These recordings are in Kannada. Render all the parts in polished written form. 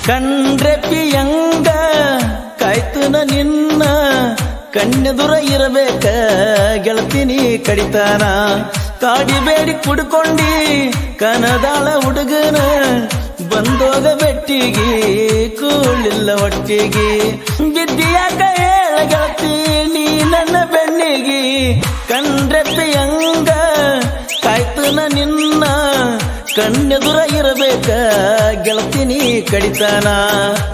ಕಂಡ್ರೆ ಪಿಯಂಗ ಕಾಯ್ತುನ ನಿನ್ನ ಕಣ್ಣೆದುರ ಇರಬೇಕ ಗೆಳತಿನಿ ಕಡಿತಾನ ಕಾಡಿಬೇಡಿ ಕುಡ್ಕೊಂಡಿ ಕನದಾಳ ಹುಡುಗನ ಬಂದೋಗ ಬೆಟ್ಟಿಗೆ ಕೂಳಿಲ್ಲ ಹೊಟ್ಟಿಗೆ ಬಿದ್ದಿಯಾಕ ಹೇಳ ಗೆಳತಿ ನೀ ನನ್ನ ಬೆನ್ನಿಗೆ ಕಂಡ್ರೆ ಪಿಯಂಗ ಕಾಯ್ತುನ ನಿನ್ನ ಕಣ್ಣೆದುರ ಇರಬೇಕ ಗೆಳತಿನಿ ಕಡಿತಾನ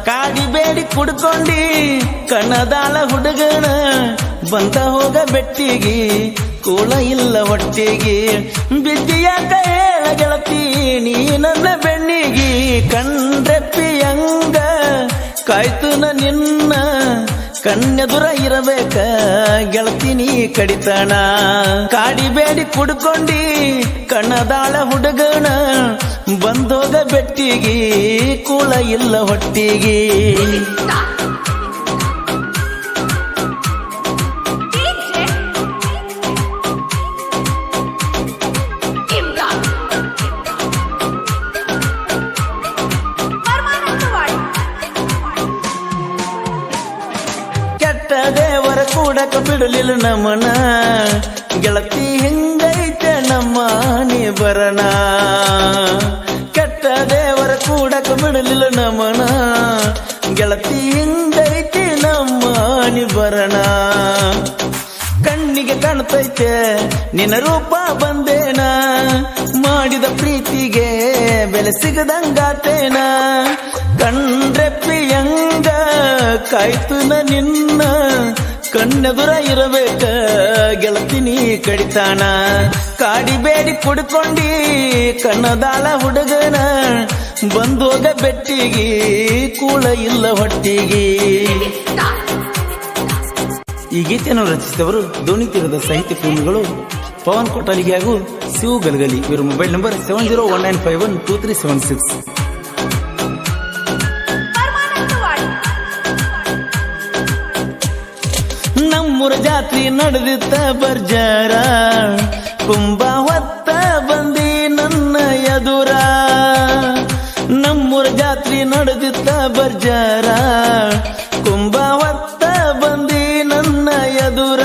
ಕಾಡಿಬೇಡಿ ಕುಡ್ಕೊಂಡಿ ಕಣ್ಣದಾಳ ಹುಡುಗನ ಬಂದ ಹೋಗ ಬೆಟ್ಟಿಗೆ ಕೂಳ ಇಲ್ಲ ಹೊಟ್ಟಿಗೆ ಬಿದ್ದಿಯಾಕ ಹೇಳ ಗೆಳತಿ ನೀ ನನ್ನ ಬೆನ್ನಿಗೆ ಕಂಡ್ರೆ ಪಿಯಂಗ ಕಾಯ್ತುನ ನಿನ್ನ ಕಣ್ಣೆದುರ ಇರಬೇಕ ಗೆಳತಿನಿ ಕಡಿತಾಣ ಕಾಡಿಬೇಡಿ ಕುಡ್ಕೊಂಡಿ ಕಣ್ಣದಾಳ ಹುಡುಗನ ಬಂದೋಗ ಬೆಟ್ಟಿಗೆ ಕೂಳ ಇಲ್ಲ ಹೊಟ್ಟಿಗೆ ದೇವರ ಕೂಡಕ ಬಿಡಲಿಲ್ಲ ನಮನ ಗೆಳತಿ ಹಿಂಗೈತೆ ನಮ್ಮ ನೀ ಬರಣ ಕೆಟ್ಟ ದೇವರ ಕೂಡಕ ಬಿಡಲಿಲ್ಲ ನಮನ ಗೆಳತಿ ಹಿಂಗೈತೆ ನಮ್ಮ ನೀ ಬರಣ ಕಣ್ಣಿಗೆ ಕಾಣ್ತೈತೆ ನಿನ್ನ ರೂಪ ಬಂದೇನ ಮಾಡಿದ ಪ್ರೀತಿಗೆ ಬೆಲೆ ಸಿಗದಂಗಾತೇನ ಕಂಡ್ರೆ ಪಿಯಂಗ ಕಾಯ್ತುನ ನಿನ್ನ ಕಣ್ಣೆದುರ ಇರಬೇಕ ಗೆಳತಿನಿ ಕಡಿತಾನ ಕಾಡಿಬೇಡಿ ಕುಡ್ಕೊಂಡಿ ಕಣ್ಣದಾಳ ಹುಡುಗನ ಬಂದೋಗ ಬೆಟ್ಟಿಗೆ ಕೂಳ ಇಲ್ಲ ಹೊಟ್ಟಿಗೆ ಈ ಗೀತೆಯನ್ನು ರಚಿಸಿದವರು ಧೋನಿ ತೀರದ ಸಾಹಿತ್ಯ ಪ್ರೇಮಿಗಳು ಪವನ್ ಕೊಟ್ಟಾಲಿಗೆ ಹಾಗೂ ಶಿವು ಗಲಗಲಿ. ಇವರ ಮೊಬೈಲ್ ನಂಬರ್ 7019512376. ನಮ್ಮೂರ ಜಾತ್ರೆ ನಡೆದಿತ್ತ ಬರ್ಜಾರ ಕುಂಬ ಹೊತ್ತ ಬಂದಿ ನನ್ನ ಎದುರ ನಮ್ಮೂರ ಜಾತ್ರೆ ನಡೆದಿತ್ತ ಬರ್ಜಾರ ಕುಂಬ ಹೊತ್ತ ಬಂದಿ ನನ್ನ ಎದುರ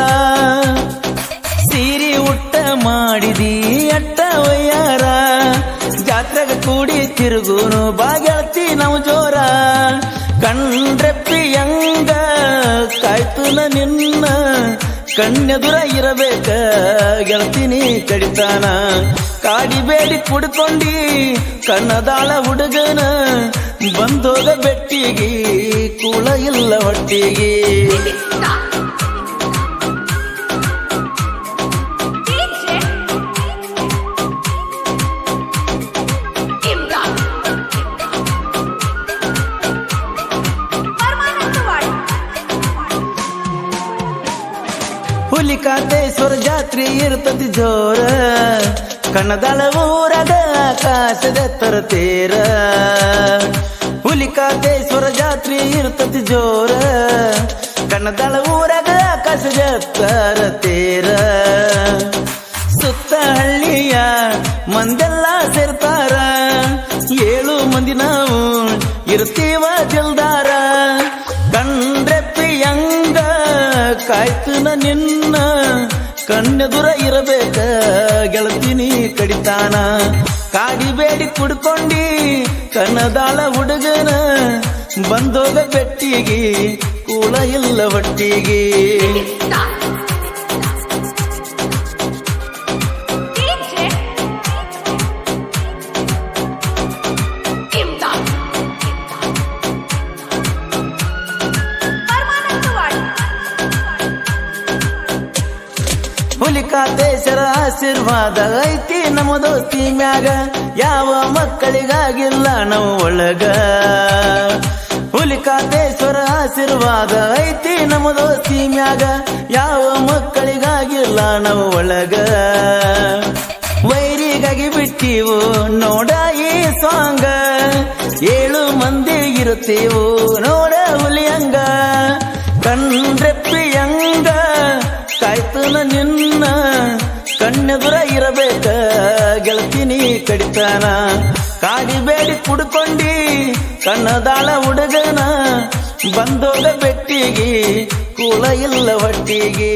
ಸೀರಿ ಉಟ್ಟ ಮಾಡಿದಿ ಅಟ್ಟ ವಯ್ಯಾರ ಜಾತ್ರೆಗ ಕೂಡಿ ತಿರುಗುನು ಬಾಗೆಳತಿ ನಾವು ಜೋರ ಕಂಡ್ರೆ ಪಿಯಂಗ ಕಾಯ್ತುನ ನಿನ್ನ ಕಣ್ಣೆದುರ ಇರಬೇಕ ಗೆಳತಿನಿ ಕಡಿತಾನ ಕಾಡಿಬೇಡಿ ಕುಡ್ಕೊಂಡಿ ಕಣ್ಣದಾಳ ಹುಡುಗನ ಬಂದೋಗ ಬೆಟ್ಟಿಗೆ ಕೂಳ ಇಲ್ಲ ಹೊಟ್ಟಿಗೆ ಹುಲಿಕಾತೇಶ್ವರ ಜಾತ್ರೆ ಇರ್ತತಿ ಜೋರ ಕಣ್ಣದಾಳ ಊರಾಗ ಆಕಾಶದ ತರತೇರ ಹುಲಿಕಾತೇಶ್ವರ ಜಾತ್ರೆ ಇರ್ತತಿ ಜೋರ ಕಣ್ಣದಾಳ ಊರಾಗ ಆಕಾಶದ ತರತೇರ ಸುತ್ತ ಹಳ್ಳಿಯ ಮಂದೆಲ್ಲ ಸೇರ್ತಾರ 7 ಮಂದಿ ನಾವು ಇರ್ತೀವ ಜಲ್ದಾರ ಕಂಡ್ರೆ ಪಿಯಂಗ ಕಾಯ್ತುನ ನಿನ್ನ ಕಣ್ಣೆದುರ ಇರಬೇಕ ಗೆಳತಿನಿ ಕಡಿತಾನ ಕಾಡಿಬೇಡಿ ಕುಡ್ಕೊಂಡಿ ಕಣ್ಣದಾಳ ಹುಡುಗನ ಬಂದೋಗ ಬೆಟ್ಟಿಗೆ ಕೂಳ ಇಲ್ಲ ಹೊಟ್ಟಿಗೆ ಹುಲಿಕಾತೇಶ್ವರ ಆಶೀರ್ವಾದ ಐತಿ ನಮ್ಮ ದೋಸ್ತಿ ಮ್ಯಾಗ ಯಾವ ಮಕ್ಕಳಿಗಾಗಿಲ್ಲ ನಾವು ಒಳಗ ಹುಲಿಕಾತೇಶ್ವರ ಆಶೀರ್ವಾದ ಐತಿ ನಮ್ಮ ದೋಸ್ತಿ ಮ್ಯಾಗ ಯಾವ ಮಕ್ಕಳಿಗಾಗಿಲ್ಲ ನಾವು ಒಳಗ ವೈರಿಗಾಗಿ ಬಿಟ್ಟಿವು ನೋಡ ಈ ಸಾಂಗ 7 ಮಂದಿ ಇರುತ್ತೀವು ನೋಡ ಹುಲಿಯಂಗ ಕಂಡ್ರೆ ಪ್ರಿಯಂಗ ಕಾಯ್ತುನ ನಿನ್ನ ಕಣ್ಣೆದುರ ಇರಬೇಕ ಗೆಳತಿನಿ ಕಡಿತಾನ ಕಾಡಿಬೇಡಿ ಕುಡ್ಕೊಂಡಿ ಕಣ್ಣದಾಳ ಹುಡುಗನ ಬಂದೋಗ ಬೆಟ್ಟಿಗೆ ಕೂಲ ಇಲ್ಲ ಹೊಟ್ಟಿಗೆ